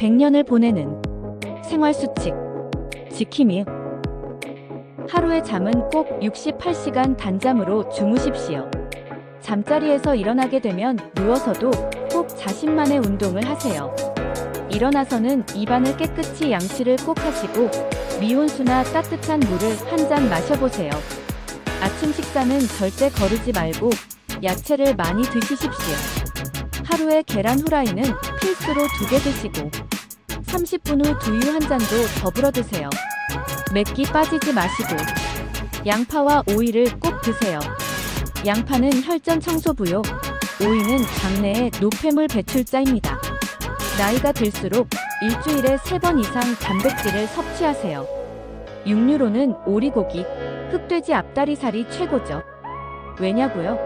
100년을 보내는 생활수칙 지킴이. 하루의 잠은 꼭 68시간 단잠으로 주무십시오. 잠자리에서 일어나게 되면 누워서도 꼭 자신만의 운동을 하세요. 일어나서는 입안을 깨끗이 양치를 꼭 하시고 미온수나 따뜻한 물을 한 잔 마셔보세요. 아침 식사는 절대 거르지 말고 야채를 많이 드시십시오. 하루에 계란 후라이는 필수로 2개 드시고 30분 후 두유 한 잔도 더불어 드세요. 맵기 빠지지 마시고 양파와 오이를 꼭 드세요. 양파는 혈전 청소부요, 오이는 장내의 노폐물 배출자입니다. 나이가 들수록 일주일에 3번 이상 단백질을 섭취하세요. 육류로는 오리고기, 흑돼지 앞다리살이 최고죠. 왜냐고요?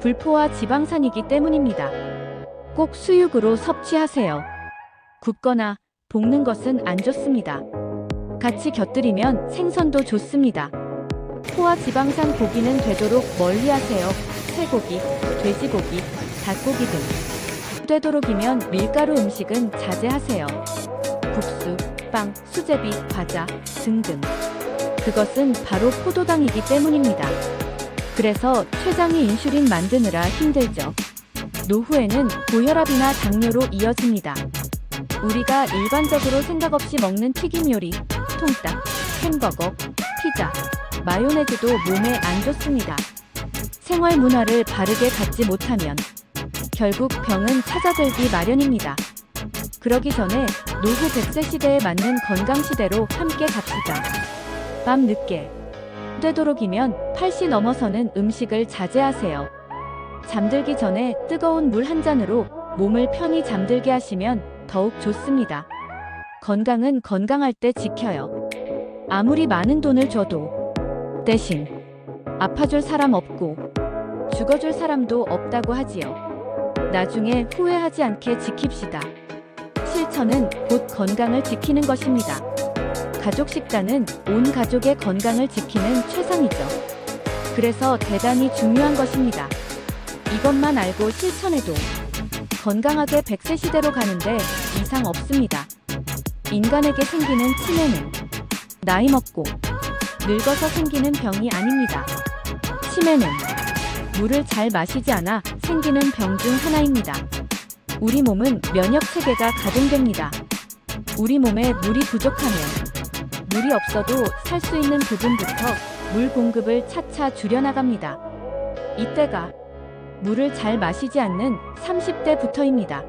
불포화 지방산이기 때문입니다. 꼭 수육으로 섭취하세요. 굽거나 볶는 것은 안 좋습니다. 같이 곁들이면 생선도 좋습니다. 포화 지방산 고기는 되도록 멀리하세요. 쇠고기, 돼지고기, 닭고기 등. 되도록이면 밀가루 음식은 자제하세요. 국수, 빵, 수제비, 과자 등등. 그것은 바로 포도당이기 때문입니다. 그래서 췌장이 인슐린 만드느라 힘들죠. 노후에는 고혈압이나 당뇨로 이어집니다. 우리가 일반적으로 생각 없이 먹는 튀김 요리, 통닭, 햄버거, 피자, 마요네즈도 몸에 안 좋습니다. 생활 문화를 바르게 갖지 못하면 결국 병은 찾아들기 마련입니다. 그러기 전에 노후 100세 시대에 맞는 건강 시대로 함께 갑시다. 밤 늦게. 되도록이면 8시 넘어서는 음식을 자제하세요. 잠들기 전에 뜨거운 물 한 잔으로 몸을 편히 잠들게 하시면 더욱 좋습니다. 건강은 건강할 때 지켜요. 아무리 많은 돈을 줘도 대신 아파줄 사람 없고 죽어줄 사람도 없다고 하지요. 나중에 후회하지 않게 지킵시다. 실천은 곧 건강을 지키는 것입니다. 가족 식단은 온 가족의 건강을 지키는 최상이죠. 그래서 대단히 중요한 것입니다. 이것만 알고 실천해도 건강하게 100세 시대로 가는데 이상 없습니다. 인간에게 생기는 치매는 나이 먹고 늙어서 생기는 병이 아닙니다. 치매는 물을 잘 마시지 않아 생기는 병 중 하나입니다. 우리 몸은 면역 체계가 가동됩니다. 우리 몸에 물이 부족하면 물이 없어도 살 수 있는 부분부터 물 공급을 차차 줄여나갑니다. 이때가 물을 잘 마시지 않는 30대부터입니다.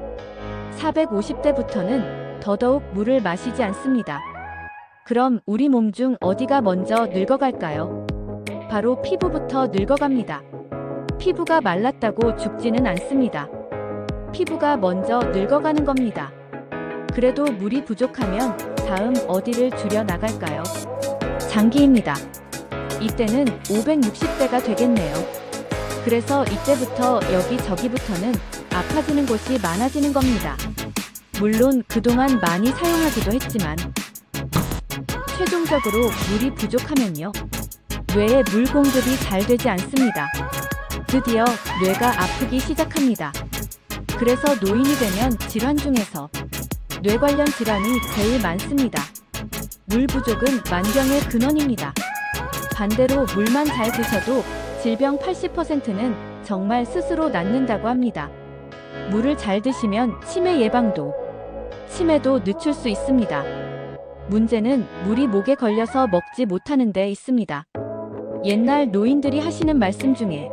450대부터는 더더욱 물을 마시지 않습니다. 그럼 우리 몸 중 어디가 먼저 늙어갈까요? 바로 피부부터 늙어갑니다. 피부가 말랐다고 죽지는 않습니다. 피부가 먼저 늙어가는 겁니다. 그래도 물이 부족하면 다음 어디를 줄여나갈까요? 장기입니다. 이때는 560대가 되겠네요. 그래서 이때부터 여기저기부터는 아파지는 곳이 많아지는 겁니다. 물론 그동안 많이 사용하기도 했지만 최종적으로 물이 부족하면요, 뇌에 물 공급이 잘 되지 않습니다. 드디어 뇌가 아프기 시작합니다. 그래서 노인이 되면 질환 중에서 뇌 관련 질환이 제일 많습니다. 물 부족은 만병의 근원입니다. 반대로 물만 잘 드셔도 질병 80%는 정말 스스로 낫는다고 합니다. 물을 잘 드시면 치매 예방도, 치매도 늦출 수 있습니다. 문제는 물이 목에 걸려서 먹지 못하는 데 있습니다. 옛날 노인들이 하시는 말씀 중에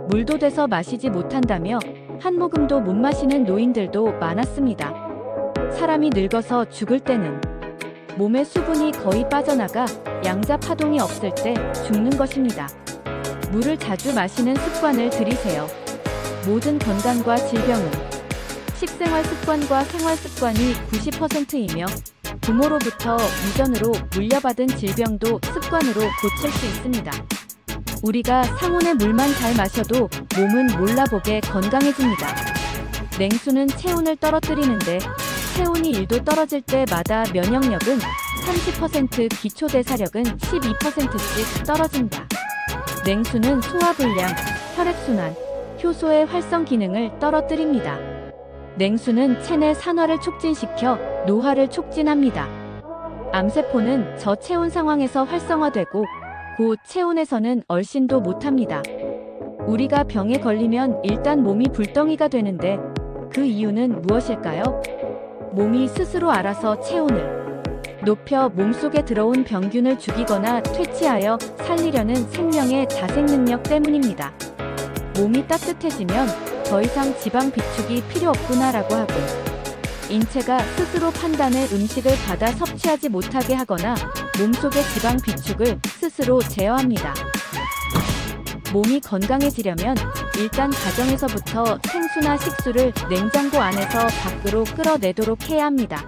물도 돼서 마시지 못한다며 한 모금도 못 마시는 노인들도 많았습니다. 사람이 늙어서 죽을 때는 몸의 수분이 거의 빠져나가 양자 파동이 없을 때 죽는 것입니다. 물을 자주 마시는 습관을 들이세요. 모든 건강과 질병은 식생활 습관과 생활 습관이 90%이며 부모로부터 유전으로 물려받은 질병도 습관으로 고칠 수 있습니다. 우리가 상온의 물만 잘 마셔도 몸은 몰라보게 건강해집니다. 냉수는 체온을 떨어뜨리는데 체온이 1도 떨어질 때마다 면역력은 30%, 기초대사력은 12%씩 떨어진다. 냉수는 소화불량, 혈액순환, 효소의 활성 기능을 떨어뜨립니다. 냉수는 체내 산화를 촉진시켜 노화를 촉진합니다. 암세포는 저체온 상황에서 활성화되고 고체온에서는 얼씬도 못합니다. 우리가 병에 걸리면 일단 몸이 불덩이가 되는데 그 이유는 무엇일까요? 몸이 스스로 알아서 체온을 높여 몸속에 들어온 병균을 죽이거나 퇴치하여 살리려는 생명의 자생 능력 때문입니다. 몸이 따뜻해지면 더 이상 지방 비축이 필요 없구나라고 하고 인체가 스스로 판단해 음식을 받아 섭취하지 못하게 하거나 몸속의 지방 비축을 스스로 제어합니다. 몸이 건강해지려면 일단 가정에서부터 생수나 식수를 냉장고 안에서 밖으로 끌어내도록 해야 합니다.